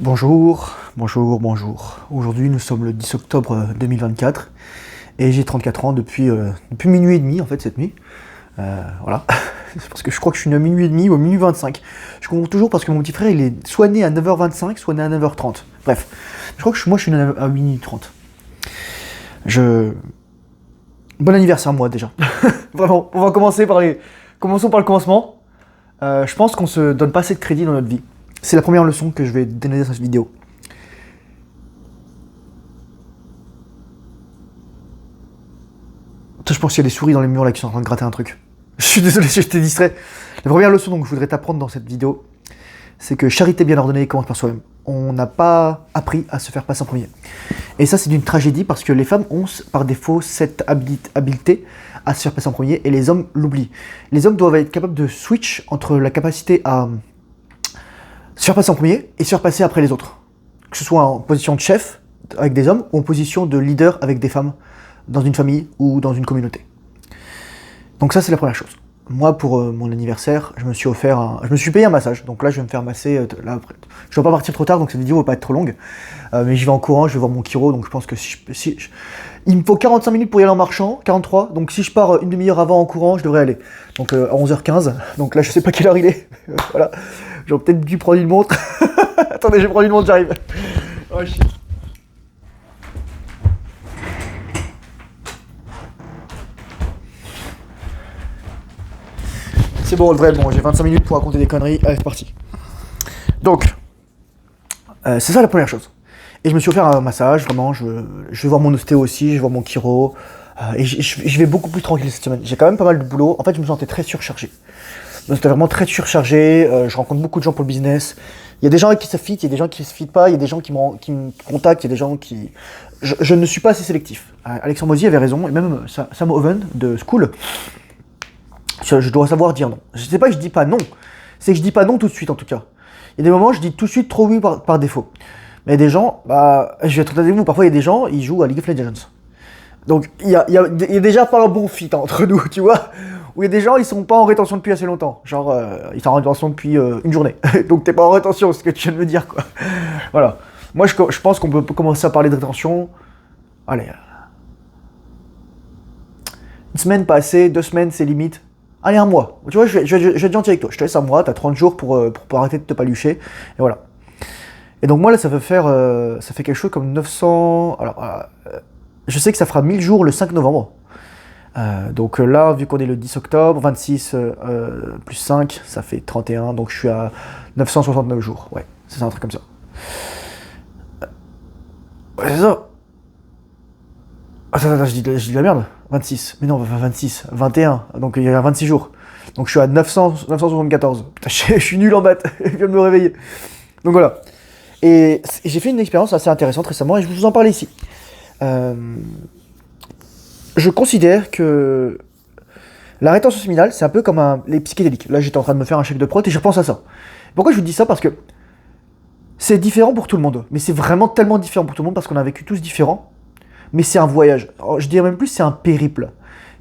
Bonjour, bonjour, bonjour. Aujourd'hui, nous sommes le 10 octobre 2024 et j'ai 34 ans depuis minuit et demi en fait cette nuit. Voilà, c'est parce que je crois que je suis né à minuit et demi ou à minuit 25. Je compte toujours parce que mon petit frère il est soit né à 9h25, soit né à 9h30. Bref, je crois que moi je suis né à minuit 30. Bon anniversaire moi déjà. Vraiment, on va commençons par le commencement. Je pense qu'on se donne pas assez de crédit dans notre vie. C'est la première leçon que je vais donner dans cette vidéo. Toi, je pense qu'il y a des souris dans les murs là qui sont en train de gratter un truc. Je suis désolé, j'étais distrait. La première leçon donc, que je voudrais t'apprendre dans cette vidéo, c'est que charité bien ordonnée commence par soi-même. On n'a pas appris à se faire passer en premier. Et ça, c'est d'une tragédie parce que les femmes ont par défaut cette habileté à se faire passer en premier et les hommes l'oublient. Les hommes doivent être capables de switch entre la capacité à se faire passer en premier et se faire passer après les autres. Que ce soit en position de chef avec des hommes ou en position de leader avec des femmes dans une famille ou dans une communauté. Donc ça, c'est la première chose. Moi, pour mon anniversaire, je me suis payé un massage. Donc là, je vais me faire masser. Là, après. Je ne dois pas partir trop tard, donc cette vidéo ne va pas être trop longue. Mais j'y vais en courant, je vais voir mon chiro. Donc je pense que il me faut 45 minutes pour y aller en marchant, 43. Donc si je pars une demi-heure avant en courant, je devrais aller. Donc à 11h15. Donc là, je sais pas quelle heure il est. Voilà. J'aurais peut-être dû prendre une montre. Attendez, je vais prendre une montre, j'arrive. Oh shit. C'est bon, le vrai, bon, j'ai 25 minutes pour raconter des conneries. Allez, c'est parti. Donc, c'est ça la première chose. Et je me suis offert un massage, vraiment, je vais voir mon ostéo aussi, je vais voir mon chiro. Et je vais beaucoup plus tranquille cette semaine. J'ai quand même pas mal de boulot. En fait, je me sentais très surchargé. J'étais vraiment très surchargé, je rencontre beaucoup de gens pour le business. Il y a des gens avec qui ça fit, il y a des gens qui se fit pas, il y a des gens qui me contactent, il y a des gens qui... Je ne suis pas assez sélectif. Alexandre Moisy avait raison, et même Sam Oven de School, je dois savoir dire non. Je sais pas que je dis pas non, c'est que je dis pas non tout de suite en tout cas. Il y a des moments où je dis tout de suite trop oui par défaut. Mais il y a des gens, je vais être honnête avec vous, parfois il y a des gens, ils jouent à League of Legends. Donc il y a déjà pas un bon fit entre nous, tu vois. Où il y a des gens, ils sont pas en rétention depuis assez longtemps. Genre, ils sont en rétention depuis une journée. Donc t'es pas en rétention, c'est ce que tu viens de me dire, quoi. Voilà. Moi, je pense qu'on peut commencer à parler de rétention. Allez. Une semaine passée, 2 semaines, c'est limite. Allez, un mois. Tu vois, je vais être gentil avec toi. Je te laisse un mois, t'as 30 jours pour arrêter de te palucher. Et voilà. Et donc moi, là, ça fait quelque chose comme 900... Alors, je sais que ça fera 1000 jours le 5 novembre. Donc là, vu qu'on est le 10 octobre, 26 plus 5, ça fait 31, donc je suis à 969 jours. Ouais, c'est un truc comme ça. Ouais, c'est ça. Attends, je dis de la merde. 26. Mais non, 26, 21, donc il y a 26 jours. Donc je suis à 974. Putain, je suis nul en maths, je viens de me réveiller. Donc voilà. Et j'ai fait une expérience assez intéressante récemment et je vous en parle ici. Je considère que la rétention séminale, c'est un peu comme les psychédéliques. Là, j'étais en train de me faire un chèque de prot et je repense à ça. Pourquoi je vous dis ça? Parce que c'est différent pour tout le monde. Mais c'est vraiment tellement différent pour tout le monde parce qu'on a vécu tous différents. Mais c'est un voyage. Alors, je dirais même plus, c'est un périple.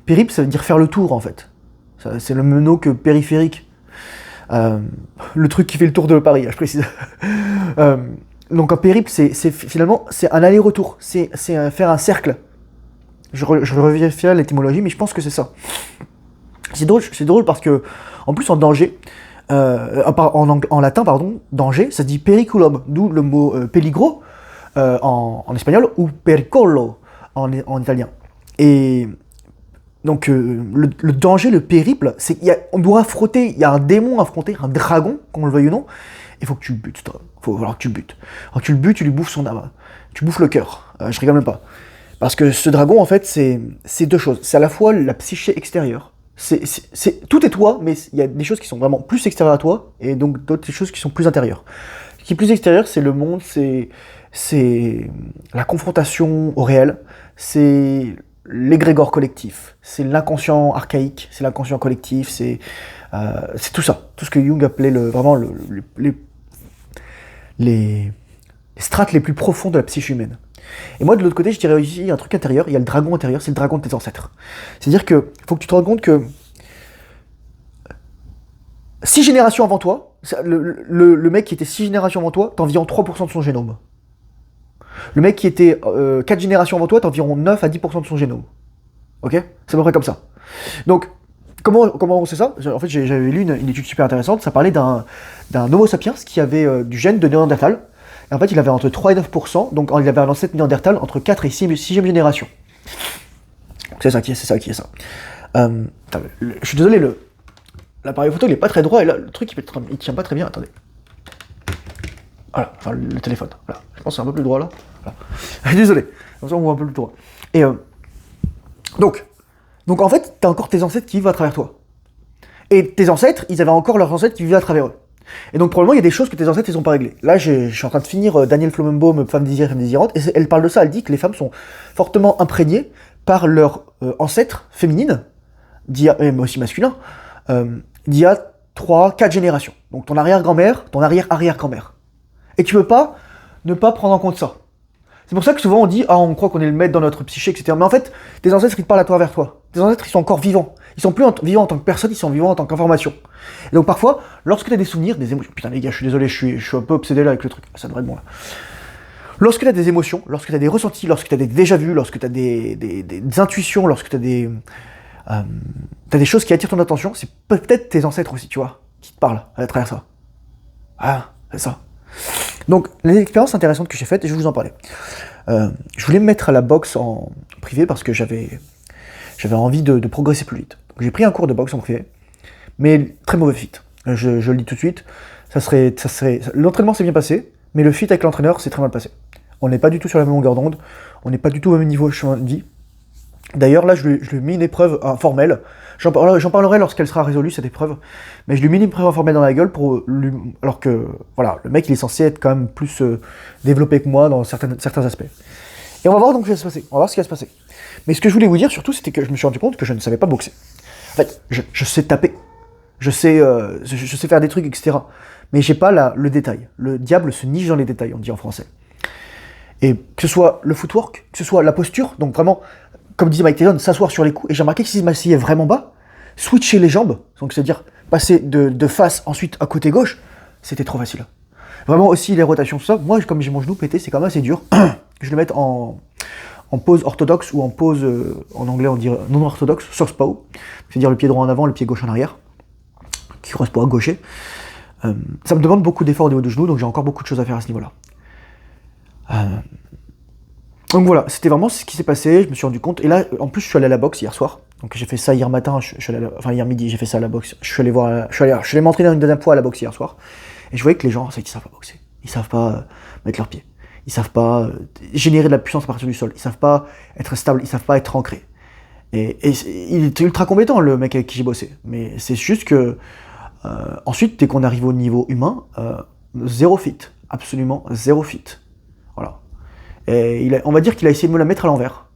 Périple, ça veut dire faire le tour, en fait. C'est le même mot que périphérique. Le truc qui fait le tour de Paris, je précise. Donc un périple, finalement, c'est un aller-retour. C'est faire un cercle. Je revérifierai l'étymologie, mais je pense que c'est ça. C'est drôle parce que, en plus, en danger, en latin, pardon, danger, ça dit periculum, d'où le mot peligro en espagnol ou pericolo en italien. Et donc, le danger, le périple, on doit affronter, il y a un démon à affronter, un dragon, qu'on le veuille ou non, il faut que tu le butes, toi. Il va falloir que tu le butes. Alors, tu le butes, tu lui bouffes son âme. Tu bouffes le cœur. Je rigole même pas. Parce que ce dragon, en fait, c'est deux choses. C'est à la fois la psyché extérieure. Tout est toi, mais il y a des choses qui sont vraiment plus extérieures à toi, et donc d'autres choses qui sont plus intérieures. Ce qui est plus extérieur, c'est le monde, c'est la confrontation au réel, c'est l'égrégore collectif, c'est l'inconscient archaïque, c'est l'inconscient collectif, c'est tout ça. Tout ce que Jung appelait vraiment les strates les plus profondes de la psyché humaine. Et moi, de l'autre côté, je dirais aussi, il y a un truc intérieur, il y a le dragon intérieur, c'est le dragon de tes ancêtres. C'est-à-dire que faut que tu te rendes compte que 6 générations avant toi, Le mec qui était 6 générations avant toi, t'as environ 3% de son génome. Le mec qui était 4 générations avant toi, t'as environ 9 à 10% de son génome. Ok? C'est à peu près comme ça. Donc, comment on sait ça? En fait, j'avais lu une étude super intéressante. Ça parlait d'un Homo sapiens qui avait du gène de Néandertal. Et en fait, il avait entre 3 et 9%. Donc, il avait un ancêtre Néandertal entre 4 et 6e génération. C'est ça qui est ça. Je suis désolé, l'appareil photo il est pas très droit et là le truc il tient pas très bien. Attendez. Voilà, enfin le téléphone. Voilà. Je pense que c'est un peu plus droit là. Voilà. Désolé. Comme ça on voit un peu plus droit. Et donc en fait t'as encore tes ancêtres qui vivent à travers toi. Et tes ancêtres, ils avaient encore leurs ancêtres qui vivaient à travers eux. Et donc probablement il y a des choses que tes ancêtres ils ont pas réglées. Là je suis en train de finir Daniel Flomenbaum, Femme désirée, femme désirante, et elle parle de ça. Elle dit que les femmes sont fortement imprégnées par leurs ancêtres féminines, mais aussi masculins, d'il y a 3, 4 générations. Donc ton arrière-grand-mère, ton arrière-arrière-grand-mère. Et tu peux pas ne pas prendre en compte ça. C'est pour ça que souvent on dit, on croit qu'on est le maître dans notre psyché, etc. Mais en fait, tes ancêtres ils te parlent à toi vers toi. Tes ancêtres ils sont encore vivants. Ils sont plus vivants en tant que personne, ils sont vivants en tant qu'information. Et donc parfois, lorsque tu as des souvenirs, des émotions. Putain les gars, je suis désolé, je suis un peu obsédé là avec le truc. Ça devrait être bon là. Lorsque tu as des émotions, lorsque tu as des ressentis, lorsque tu as des déjà-vus, lorsque tu as des intuitions, lorsque tu as des choses qui attirent ton attention, c'est peut-être tes ancêtres aussi, tu vois, qui te parlent à travers ça. Ah, c'est ça. Donc, l'expérience intéressante que j'ai faite, et je vais vous en parler. Je voulais me mettre à la boxe en privé parce que j'avais envie de progresser plus vite. Donc, j'ai pris un cours de boxe en privé, mais très mauvais fit. Je le dis tout de suite. L'entraînement s'est bien passé, mais le fit avec l'entraîneur s'est très mal passé. On n'est pas du tout sur la même longueur d'onde, on n'est pas du tout au même niveau, je dis. D'ailleurs, là, je lui ai mis une épreuve formelle. J'en parlerai lorsqu'elle sera résolue, cette épreuve. Mais je lui ai mis une épreuve formelle dans la gueule alors que, voilà, le mec, il est censé être quand même plus développé que moi dans certains aspects. Et on va voir donc ce qui va se passer. On va voir ce qui va se passer. Mais ce que je voulais vous dire surtout, c'était que je me suis rendu compte que je ne savais pas boxer. En fait, je sais taper. Je sais faire des trucs, etc. Mais j'ai pas le détail. Le diable se niche dans les détails, on dit en français. Et que ce soit le footwork, que ce soit la posture, donc vraiment, comme disait Mike Tyson, s'asseoir sur les coups. Et j'ai remarqué que si je m'asseyais vraiment bas, switcher les jambes, donc c'est-à-dire passer de face ensuite à côté gauche, c'était trop facile. Vraiment aussi les rotations, tout ça. Moi, comme j'ai mon genou pété, c'est quand même assez dur. Je le mets en pose orthodoxe ou en pose, en anglais on dirait non orthodoxe, southpaw, c'est-à-dire le pied droit en avant, le pied gauche en arrière, qui correspond à gaucher. Ça me demande beaucoup d'efforts au niveau du genou, donc j'ai encore beaucoup de choses à faire à ce niveau-là. Donc voilà, c'était vraiment ce qui s'est passé, je me suis rendu compte. Et là, en plus, je suis allé à la boxe hier soir. Donc j'ai fait ça hier matin, hier midi, j'ai fait ça à la boxe. Je suis allé m'entraîner une deuxième fois à la boxe hier soir. Et je voyais que les gens, ils savent pas boxer. Ils savent pas mettre leurs pieds. Ils savent pas générer de la puissance à partir du sol. Ils savent pas être stable, ils savent pas être ancrés. Et il était ultra compétent, le mec avec qui j'ai bossé. Mais c'est juste que, ensuite, dès qu'on arrive au niveau humain, zéro fit. Absolument zéro fit. Voilà. Et on va dire qu'il a essayé de me la mettre à l'envers.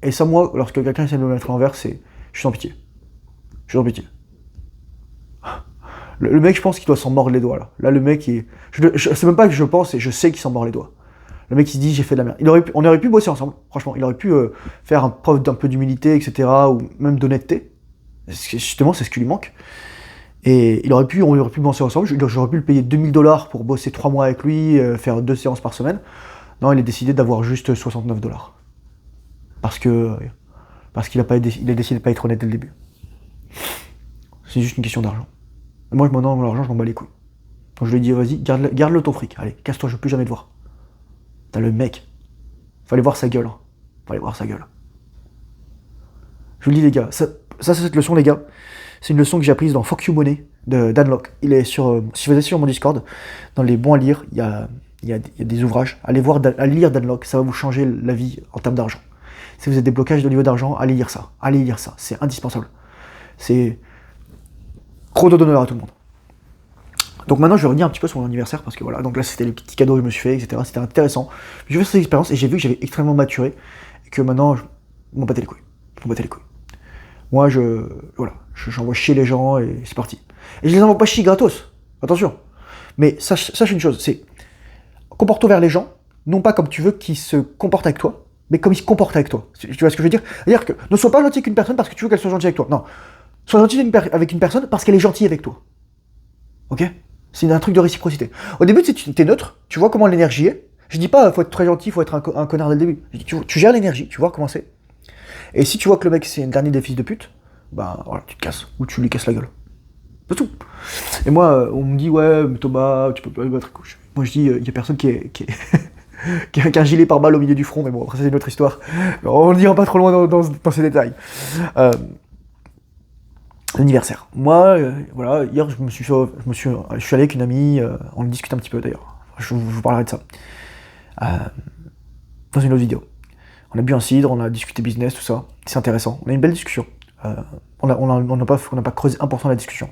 Et ça, moi, lorsque quelqu'un essaie de me la mettre à l'envers, je suis sans pitié. Je suis sans pitié. Le mec, je pense qu'il doit s'en mordre les doigts, là. Là, le mec, c'est même pas que je pense, et je sais qu'il s'en mord les doigts. Le mec, il se dit, j'ai fait de la merde. On aurait pu bosser ensemble, franchement. Il aurait pu faire un preuve d'un peu d'humilité, etc., ou même d'honnêteté. Justement, c'est ce qui lui manque. Et on aurait pu bosser ensemble. J'aurais pu le payer $2000 pour bosser 3 mois avec lui, faire 2 séances par semaine. Non, il a décidé d'avoir juste $69. Parce qu'il a décidé de pas être honnête dès le début. C'est juste une question d'argent. Et moi, maintenant, l'argent, je m'en bats les couilles. Donc je lui ai dit, vas-y, garde-le ton fric. Allez, casse-toi, je veux plus jamais te voir. T'as le mec. Fallait voir sa gueule. Fallait voir sa gueule. Je vous le dis, les gars, ça c'est cette leçon, les gars. C'est une leçon que j'ai apprise dans Fuck You Money de Dan Lok. Il est si vous êtes sur mon Discord, dans les bons à lire, il y a des ouvrages. Allez lire Dan Lok, ça va vous changer la vie en termes d'argent. Si vous avez des blocages de niveau d'argent, allez lire ça. Allez lire ça, c'est indispensable. C'est gros d'honneur à tout le monde. Donc maintenant, je vais revenir un petit peu sur mon anniversaire, parce que voilà, donc là, c'était le petit cadeau que je me suis fait, etc. C'était intéressant. J'ai fait cette expérience et j'ai vu que j'avais extrêmement maturé, et que maintenant, je m'en battais les couilles. Moi, j'envoie chier les gens, et c'est parti. Et je les envoie pas chier gratos, attention. Mais sache une chose, c'est, comporte-toi vers les gens, non pas comme tu veux qu'ils se comportent avec toi, mais comme ils se comportent avec toi. Tu vois ce que je veux dire? C'est-à-dire que ne sois pas gentil avec une personne parce que tu veux qu'elle soit gentille avec toi. Non. Sois gentil avec une personne parce qu'elle est gentille avec toi. Ok? C'est un truc de réciprocité. Au début, t'es neutre, tu vois comment l'énergie est. Je dis pas, faut être très gentil, faut être un connard dès le début. Tu gères l'énergie, tu vois comment c'est. Et si tu vois que le mec, c'est un dernier des fils de pute, bah voilà, tu te casses, ou tu lui casses la gueule. C'est tout. Et moi, on me dit, ouais, mais Thomas, tu peux pas me battre couche. Moi, je dis, y a personne qui a un gilet pare-balles au milieu du front, mais bon, après, c'est une autre histoire. On n'ira pas trop loin dans ces détails. L'anniversaire. Moi, voilà, hier, je suis allé avec une amie, on discute un petit peu d'ailleurs. Je vous parlerai de ça. Dans une autre vidéo. On a bu un cidre, on a discuté business, tout ça. C'est intéressant. On a une belle discussion. On n'a pas creusé 1% de la discussion.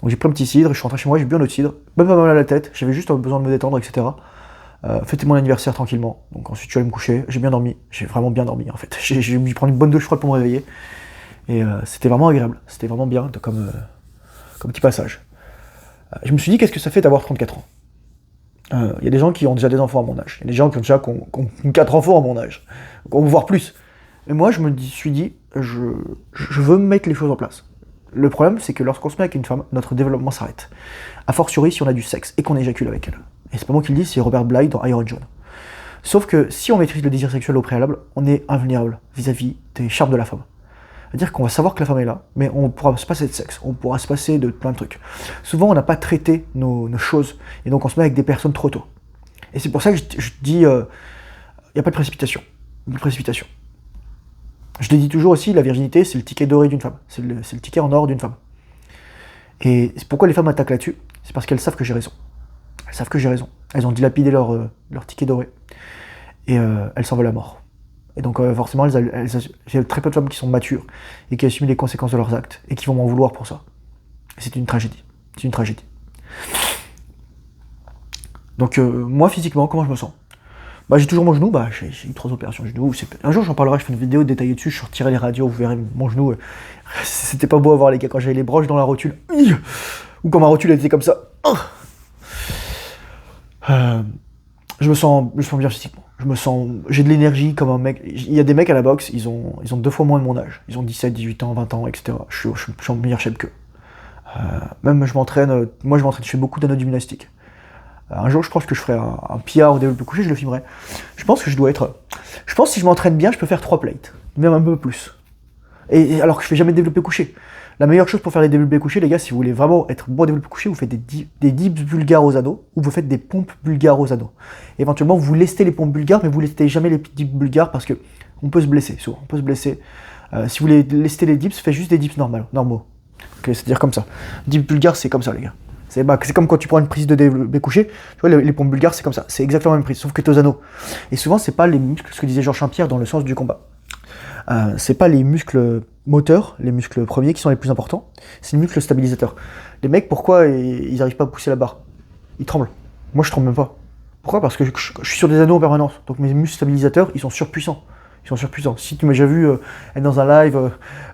Donc j'ai pris un petit cidre, je suis rentré chez moi, j'ai bu un autre cidre, même pas mal à la tête, j'avais juste besoin de me détendre, etc. Fêter mon anniversaire tranquillement. Donc ensuite je suis allé me coucher, j'ai bien dormi, j'ai vraiment bien dormi en fait. J'ai dû prendre une bonne douche froide pour me réveiller. Et c'était vraiment agréable, c'était vraiment bien comme petit passage. Je me suis dit, qu'est-ce que ça fait d'avoir 34 ans? Il y a des gens qui ont déjà des enfants à mon âge, il y a des gens qui ont 4 enfants à mon âge, voire plus. Et moi je me suis dit, je veux mettre les choses en place. Le problème, c'est que lorsqu'on se met avec une femme, notre développement s'arrête. A fortiori si on a du sexe et qu'on éjacule avec elle. Et c'est pas moi qui le dis, c'est Robert Bly dans Iron John. Sauf que si on maîtrise le désir sexuel au préalable, on est invulnérable vis-à-vis des charmes de la femme. C'est-à-dire qu'on va savoir que la femme est là, mais on pourra se passer de sexe, on pourra se passer de plein de trucs. Souvent, on n'a pas traité nos choses, et donc on se met avec des personnes trop tôt. Et c'est pour ça que je dis, il n'y a pas de précipitation. Pas de précipitation. Je le dis toujours aussi, la virginité, c'est le ticket doré d'une femme. C'est le ticket en or d'une femme. Et c'est pourquoi les femmes attaquent là-dessus, c'est parce qu'elles savent que j'ai raison. Elles savent que j'ai raison. Elles ont dilapidé leur ticket doré. Et elles s'en veulent à mort. Et donc forcément, j'ai très peu de femmes qui sont matures et qui assument les conséquences de leurs actes et qui vont m'en vouloir pour ça. Et c'est une tragédie. C'est une tragédie. Donc moi, physiquement, comment je me sens? Bah, j'ai toujours mon genou, j'ai eu 3 opérations de genou. Un jour, j'en parlerai, je fais une vidéo détaillée dessus, je retirerai les radios, vous verrez mon genou. C'était pas beau à voir, les gars, quand j'avais les broches dans la rotule. Ou quand ma rotule était comme ça. Je me sens bien physiquement. J'ai de l'énergie comme un mec. Il y a des mecs à la boxe, ils ont 2 fois moins de mon âge. Ils ont 17, 18 ans, 20 ans, etc. Je suis en meilleure shape qu'eux. Même je m'entraîne, je fais beaucoup d'anneaux-gymnastique. Un jour, je pense que je ferai un PR au développé couché, je le filmerai. Je pense que je pense que si je m'entraîne bien, je peux faire 3 plates, même un peu plus. Et alors que je fais jamais de développé couché. La meilleure chose pour faire les développés couchés, les gars, si vous voulez vraiment être bon développé couché, vous faites des dips bulgares aux anneaux, ou vous faites des pompes bulgares aux anneaux. Éventuellement, vous lestez les pompes bulgares, mais vous lestez jamais les dips bulgares parce que on peut se blesser, souvent. On peut se blesser. Si vous voulez lester les dips, faites juste des dips normaux. Okay, c'est-à-dire comme ça. Dips bulgares, c'est comme ça, les gars. C'est comme quand tu prends une prise de développé couché, tu vois, les pompes bulgares, c'est comme ça. C'est exactement la même prise, sauf que t'es aux anneaux. Et souvent, c'est pas les muscles, ce que disait Georges Saint-Pierre dans le sens du combat. C'est pas les muscles moteurs, les muscles premiers qui sont les plus importants, c'est les muscles stabilisateurs. Les mecs, pourquoi ils n'arrivent pas à pousser la barre? Ils tremblent. Moi, je tremble même pas. Pourquoi? Parce que je suis sur des anneaux en permanence. Donc mes muscles stabilisateurs, ils sont surpuissants. Si tu m'as déjà vu être dans un live,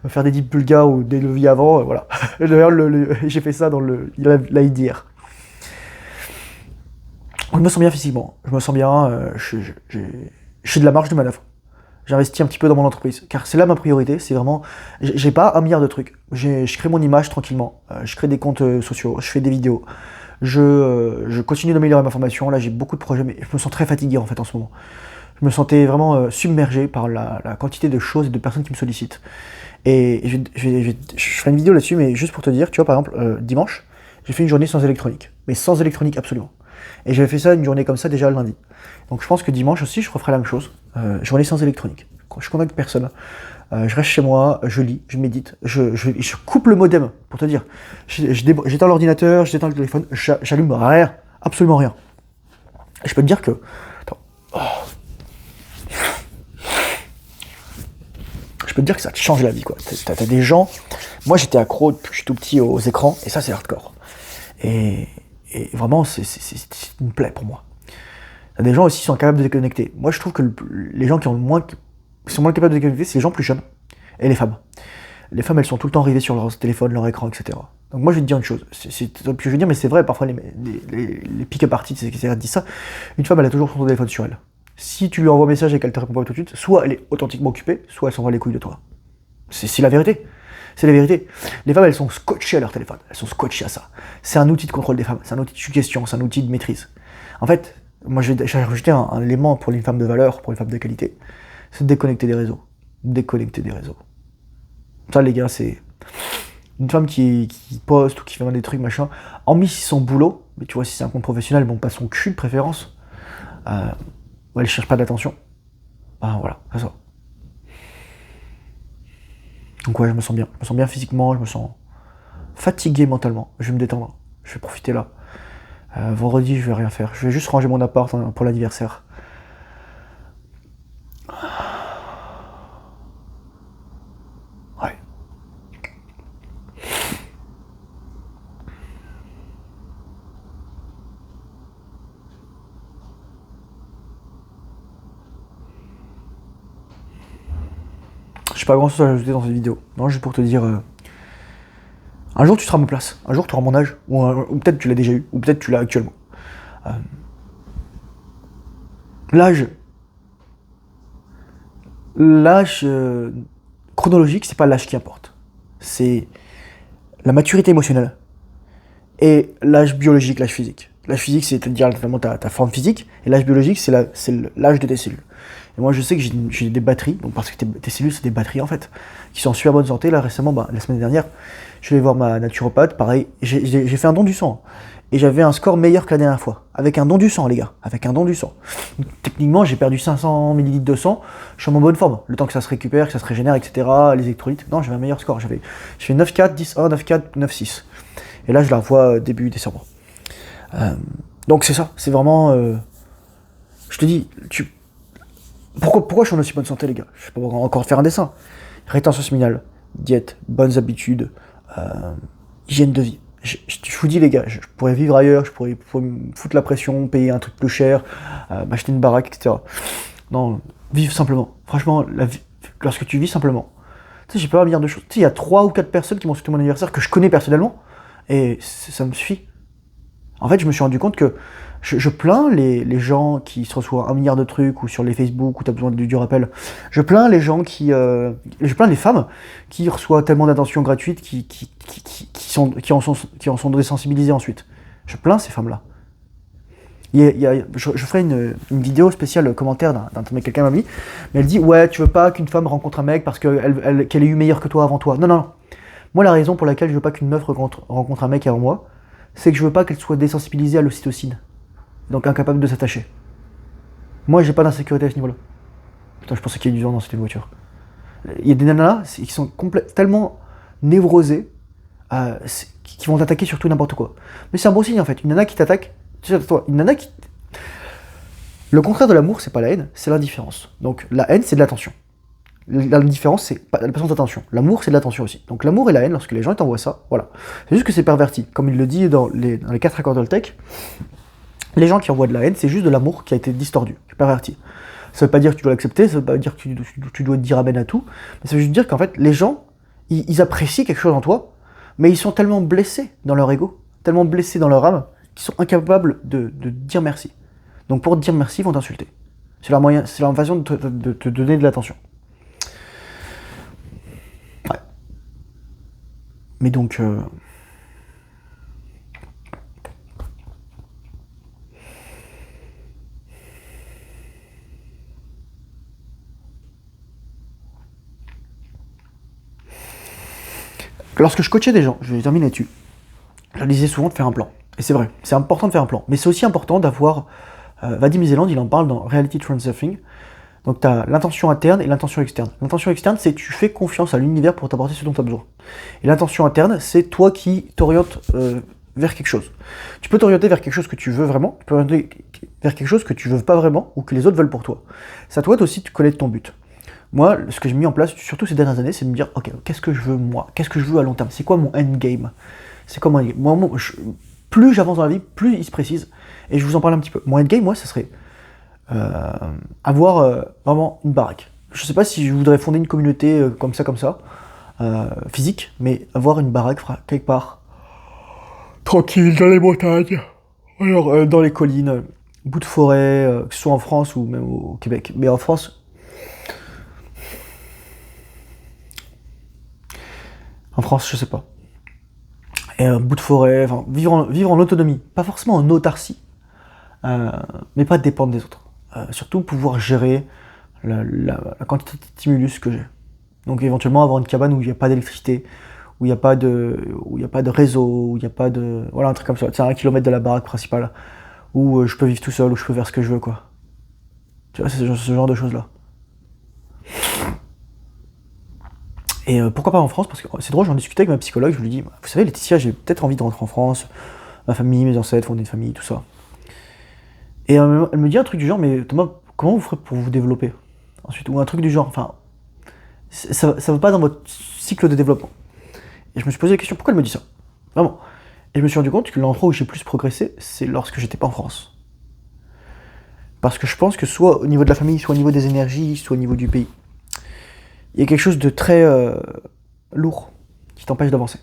faire des dips bulgares ou des leviers avant, voilà. D'ailleurs, j'ai fait ça dans le live d'hier. Je me sens bien physiquement. Je me sens bien. J'ai de la marge de manœuvre. J'investis un petit peu dans mon entreprise, car c'est là ma priorité, c'est vraiment... J'ai pas 1 milliard de trucs, je crée mon image tranquillement, je crée des comptes sociaux, je fais des vidéos, je continue d'améliorer ma formation, là j'ai beaucoup de projets, mais je me sens très fatigué en fait en ce moment. Je me sentais vraiment submergé par la quantité de choses et de personnes qui me sollicitent. Et je ferai une vidéo là-dessus, mais juste pour te dire, tu vois par exemple, dimanche, j'ai fait une journée sans électronique, mais sans électronique absolument. Et j'avais fait ça une journée comme ça déjà le lundi. Donc je pense que dimanche aussi, je referai la même chose. Journée sans électronique. Je contacte personne. Je reste chez moi, je lis, je médite. Je coupe le modem, pour te dire. J'éteins l'ordinateur, j'éteins le téléphone, j'allume rien, absolument rien. Et je peux te dire que... Attends. Je peux te dire que ça te change la vie, quoi. T'as des gens... Moi, j'étais accro depuis que je suis tout petit aux écrans, et ça, c'est hardcore. Et vraiment, c'est une plaie pour moi. Il y a des gens aussi qui sont capables de déconnecter. Moi, je trouve que les gens qui sont moins capables de déconnecter, c'est les gens plus jeunes et les femmes. Les femmes, elles sont tout le temps rivées sur leur téléphone, leur écran, etc. Donc moi, je vais te dire une chose. Je vais dire, mais c'est vrai, parfois, les pick-up artists, etc., disent ça. Une femme, elle a toujours son téléphone sur elle. Si tu lui envoies un message et qu'elle te répond pas tout de suite, soit elle est authentiquement occupée, soit elle s'envoie les couilles de toi. C'est la vérité. C'est la vérité. Les femmes, elles sont scotchées à leur téléphone. Elles sont scotchées à ça. C'est un outil de contrôle des femmes. C'est un outil de suggestion. C'est un outil de maîtrise. En fait, moi, j'ai rajouté un élément pour les femmes de valeur, pour les femmes de qualité. C'est de déconnecter des réseaux. Déconnecter des réseaux. Ça, les gars, c'est une femme qui poste ou qui fait des trucs, machin. Hormis si son boulot, mais tu vois, si c'est un compte professionnel, bon, pas son cul de préférence. Où elle cherche pas d'attention. Ben voilà, c'est ça. Donc ouais, je me sens bien. Je me sens bien physiquement, je me sens fatigué mentalement. Je vais me détendre. Je vais profiter là. Vendredi, je vais rien faire. Je vais juste ranger mon appart pour l'anniversaire. Ouais. J'ai pas grand chose à ajouter dans cette vidéo. Non, juste pour te dire. Un jour, tu seras à ma place. Un jour, tu auras mon âge. Ou peut-être tu l'as déjà eu. Ou peut-être tu l'as actuellement. Euh, L'âge. L'âge chronologique, c'est pas l'âge qui importe. C'est la maturité émotionnelle et l'âge biologique, l'âge physique. L'âge physique, c'est dire notamment ta forme physique, et l'âge biologique, c'est l'âge de tes cellules. Et moi, je sais que j'ai des batteries, donc parce que tes cellules, c'est des batteries en fait, qui sont en super bonne santé. Là, récemment, la semaine dernière, je vais voir ma naturopathe, pareil, j'ai fait un don du sang. Et j'avais un score meilleur que la dernière fois. Avec un don du sang, les gars. Avec un don du sang. Donc, techniquement, j'ai perdu 500 ml de sang. Je suis en bonne forme. Le temps que ça se récupère, que ça se régénère, etc. Les électrolytes. Non, j'avais un meilleur score. Je fais 9,4, 10,1, 9,4, 9,6. Et là, je la revois début décembre. Donc, c'est ça. C'est vraiment. Je te dis, pourquoi je suis en aussi bonne santé, les gars? Je peux encore faire un dessin. Rétention séminale, diète, bonnes habitudes, hygiène de vie. Je vous dis, les gars, je pourrais vivre ailleurs, je pourrais me foutre la pression, payer un truc plus cher, m'acheter une baraque, etc. Non, vivre simplement. Franchement, lorsque tu vis simplement, tu sais, j'ai pas un milliard de choses. Tu sais, il y a 3 ou 4 personnes qui m'ont souhaité mon anniversaire que je connais personnellement, et ça me suffit. En fait, je me suis rendu compte que je plains les gens qui se reçoivent un milliard de trucs, ou sur les Facebook, où tu as besoin du rappel. Je plains les gens je plains les femmes qui reçoivent tellement d'attention gratuite, qui en sont désensibilisées ensuite. Je plains ces femmes-là. Je ferai une vidéo spéciale commentaire d'un mec, quelqu'un m'a mis, mais elle dit, ouais, tu veux pas qu'une femme rencontre un mec parce qu'elle ait eu meilleur que toi avant toi. Non, non, non. Moi, la raison pour laquelle je veux pas qu'une meuf rencontre un mec avant moi, c'est que je veux pas qu'elle soit désensibilisée à l'ocytocine, donc incapable de s'attacher. Moi, j'ai pas d'insécurité à ce niveau-là. Putain, je pensais qu'il y ait du vent dans cette voiture. Il y a des nanas qui sont tellement névrosées, qui vont t'attaquer sur tout n'importe quoi. Mais c'est un bon signe en fait. Une nana qui t'attaque, une nana qui. Le contraire de l'amour, c'est pas la haine, c'est l'indifférence. Donc la haine, c'est de l'attention. L'indifférence, c'est l'absence d'attention. L'amour, c'est de l'attention aussi. Donc l'amour et la haine, lorsque les gens t'envoient ça, voilà. C'est juste que c'est perverti. Comme il le dit dans les 4 accords Toltec, les gens qui envoient de la haine, c'est juste de l'amour qui a été distordu, qui est perverti. Ça veut pas dire que tu dois l'accepter, ça veut pas dire que tu dois te dire amen à tout, mais ça veut juste dire qu'en fait, les gens, ils apprécient quelque chose en toi, mais ils sont tellement blessés dans leur ego, tellement blessés dans leur âme, qu'ils sont incapables de dire merci. Donc pour te dire merci, ils vont t'insulter. C'est leur façon de te donner de l'attention. Ouais. Mais donc... Lorsque je coachais des gens, je vais terminer là-dessus, je leur disais souvent de faire un plan. Et c'est vrai, c'est important de faire un plan. Mais c'est aussi important d'avoir... Vadim Zeland, il en parle dans Reality Transurfing. Donc tu as l'intention interne et l'intention externe. L'intention externe, c'est tu fais confiance à l'univers pour t'apporter ce dont tu as besoin. Et l'intention interne, c'est toi qui t'orientes vers quelque chose. Tu peux t'orienter vers quelque chose que tu veux vraiment, tu peux t'orienter vers quelque chose que tu veux pas vraiment, ou que les autres veulent pour toi. C'est à toi aussi de connaître ton but. Moi, ce que j'ai mis en place, surtout ces dernières années, c'est de me dire, ok, qu'est-ce que je veux moi? Qu'est-ce que je veux à long terme? C'est quoi mon endgame? C'est quoi mon endgame? Moi, plus j'avance dans la vie, plus il se précise. Et je vous en parle un petit peu. Mon endgame, moi, ça serait avoir vraiment une baraque. Je sais pas si je voudrais fonder une communauté comme ça, physique, mais avoir une baraque quelque part, tranquille, dans les montagnes, alors dans les collines, au bout de forêt, que ce soit en France ou même au Québec. Mais en France, En France, je sais pas. Et un bout de forêt, enfin, vivre en autonomie. Pas forcément en autarcie, mais pas dépendre des autres. Surtout pouvoir gérer la quantité de stimulus que j'ai. Donc éventuellement avoir une cabane où il n'y a pas d'électricité, où il n'y a pas de réseau, où il n'y a pas de... Voilà, un truc comme ça. C'est à 1 kilomètre de la baraque principale, où je peux vivre tout seul, où je peux faire ce que je veux, quoi. Tu vois, c'est ce genre de choses-là. Et pourquoi pas en France? Parce que c'est drôle, j'en discutais avec ma psychologue, je lui dis, vous savez Laetitia, j'ai peut-être envie de rentrer en France, ma famille, mes ancêtres, fonder une famille, tout ça. Et elle me dit un truc du genre, mais Thomas, comment vous ferez pour vous développer ensuite? Ou un truc du genre, enfin, ça ne va pas dans votre cycle de développement. Et je me suis posé la question, pourquoi elle me dit ça? Vraiment. Et je me suis rendu compte que l'endroit où j'ai plus progressé, c'est lorsque j'étais pas en France. Parce que je pense que soit au niveau de la famille, soit au niveau des énergies, soit au niveau du pays, il y a quelque chose de très lourd qui t'empêche d'avancer.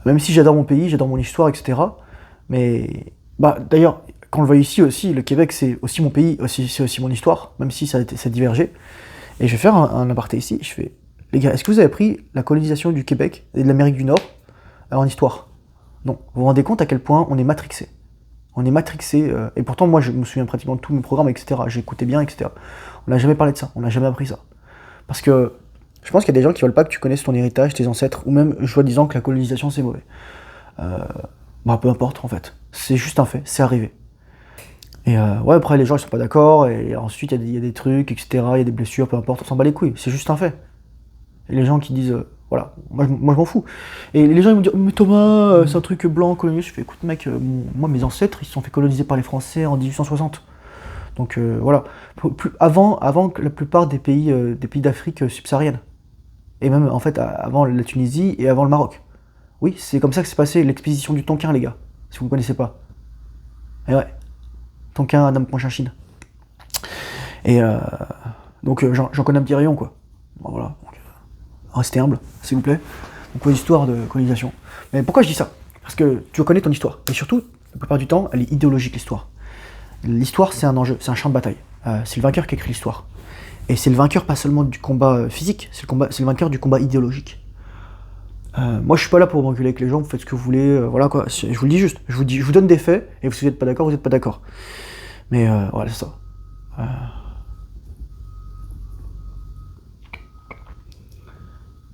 Même si j'adore mon pays, j'adore mon histoire, etc. Mais, bah, d'ailleurs, quand on le voit ici aussi, le Québec c'est aussi mon pays, c'est aussi mon histoire, même si ça a divergé. Et je vais faire un aparté ici, je fais, les gars, est-ce que vous avez pris la colonisation du Québec et de l'Amérique du Nord en histoire? Non. Vous vous rendez compte à quel point on est matrixé? On est matrixé, et pourtant moi je me souviens pratiquement de tous mes programmes, etc. J'écoutais bien, etc. On n'a jamais parlé de ça, on n'a jamais appris ça. Parce que je pense qu'il y a des gens qui veulent pas que tu connaisses ton héritage, tes ancêtres, ou même soi-disant que la colonisation c'est mauvais. Bah peu importe en fait, c'est juste un fait, c'est arrivé. Et ouais, après les gens ils sont pas d'accord, et ensuite il y a des trucs, etc. Il y a des blessures, peu importe, on s'en bat les couilles, c'est juste un fait. Et les gens qui disent, voilà, moi je m'en fous. Et les gens ils vont dire, mais Thomas, c'est un truc blanc, colonial. Je fais, écoute mec, moi mes ancêtres ils se sont fait coloniser par les Français en 1860. Donc voilà, avant que la plupart des pays d'Afrique subsaharienne. Et même en fait avant la Tunisie et avant le Maroc. Oui, c'est comme ça que s'est passé l'expédition du Tonkin, les gars, si vous ne connaissez pas. Et ouais, Tonkin, Adam Ponchinchine. Et donc j'en connais un petit rayon, quoi. Bon, voilà, donc, restez humble, s'il vous plaît. Donc une histoire de colonisation. Mais pourquoi je dis ça? Parce que tu connais ton histoire. Et surtout, la plupart du temps, elle est idéologique, l'histoire. L'histoire, c'est un enjeu, c'est un champ de bataille. C'est le vainqueur qui écrit l'histoire. Et c'est le vainqueur pas seulement du combat physique, c'est le vainqueur du combat idéologique. Moi, je suis pas là pour m'engueuler avec les gens, vous faites ce que vous voulez, voilà quoi. Je vous le dis juste, je vous donne des faits, et si vous n'êtes pas d'accord, vous n'êtes pas d'accord. Mais voilà, c'est ça.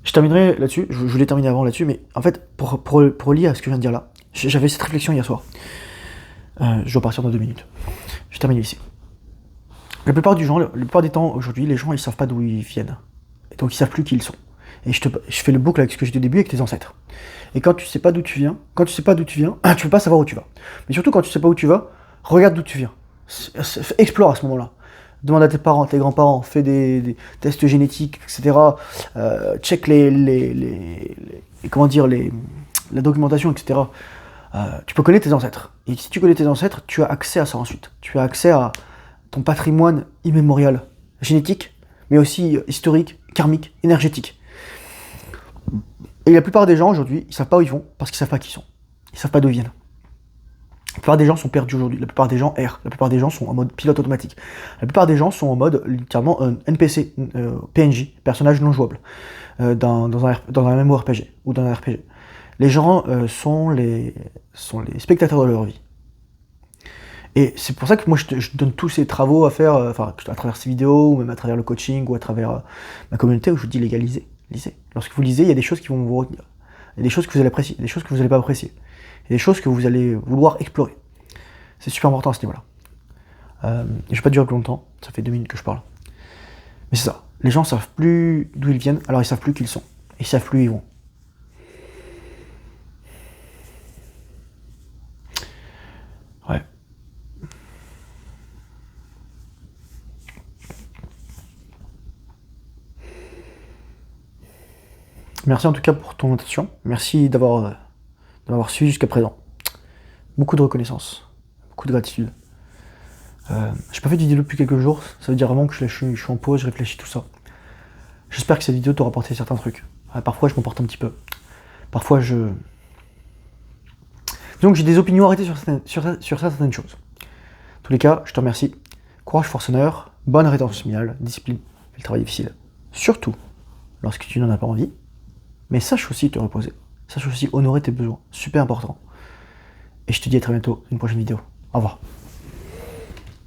Je terminerai là-dessus, je voulais terminer avant là-dessus, mais en fait, pour lier à ce que je viens de dire là, j'avais cette réflexion hier soir. Je dois partir dans 2 minutes. Je termine ici. La plupart des temps, aujourd'hui, les gens, ils savent pas d'où ils viennent. Et donc, ils savent plus qui ils sont. Et je fais le boucle avec ce que j'ai dit au début avec tes ancêtres. Et quand tu sais pas d'où tu viens, tu peux pas savoir où tu vas. Mais surtout, quand tu sais pas où tu vas, regarde d'où tu viens. Explore à ce moment-là. Demande à tes parents, tes grands-parents, fais des tests génétiques, etc. Check la documentation, etc. Tu peux connaître tes ancêtres. Et si tu connais tes ancêtres, tu as accès à ça ensuite. Tu as accès à ton patrimoine immémorial, génétique, mais aussi historique, karmique, énergétique. Et la plupart des gens aujourd'hui, ils savent pas où ils vont parce qu'ils savent pas qui ils sont. Ils savent pas d'où ils viennent. La plupart des gens sont perdus aujourd'hui. La plupart des gens errent. La plupart des gens sont en mode pilote automatique. La plupart des gens sont en mode littéralement un NPC, PNJ, personnage non jouable, dans un MMORPG ou dans un RPG. Les gens sont les spectateurs de leur vie. Et c'est pour ça que moi je donne tous ces travaux à faire, à travers ces vidéos, ou même à travers le coaching, ou à travers ma communauté, où je vous dis lisez. Lorsque vous lisez, il y a des choses qui vont vous retenir. Il y a des choses que vous allez apprécier, des choses que vous n'allez pas apprécier. Il y a des choses que vous allez vouloir explorer. C'est super important à ce niveau-là. Je ne vais pas durer plus longtemps, ça fait 2 minutes que je parle. Mais c'est ça, les gens savent plus d'où ils viennent, alors ils savent plus qui ils sont. Ils savent plus où ils vont. Ouais. Merci en tout cas pour ton attention. Merci d'avoir suivi jusqu'à présent. Beaucoup de reconnaissance, beaucoup de gratitude. J'ai pas fait de vidéo depuis quelques jours, ça veut dire vraiment que je suis en pause, je réfléchis tout ça. J'espère que cette vidéo t'aura apporté certains trucs. Parfois je m'emporte un petit peu. Parfois donc j'ai des opinions arrêtées sur certaines choses. En tous les cas, je te remercie. Courage, force, honneur, bonne rétention séminale, discipline et le travail difficile. Surtout lorsque tu n'en as pas envie. Mais sache aussi te reposer. Sache aussi honorer tes besoins. Super important. Et je te dis à très bientôt dans une prochaine vidéo. Au revoir.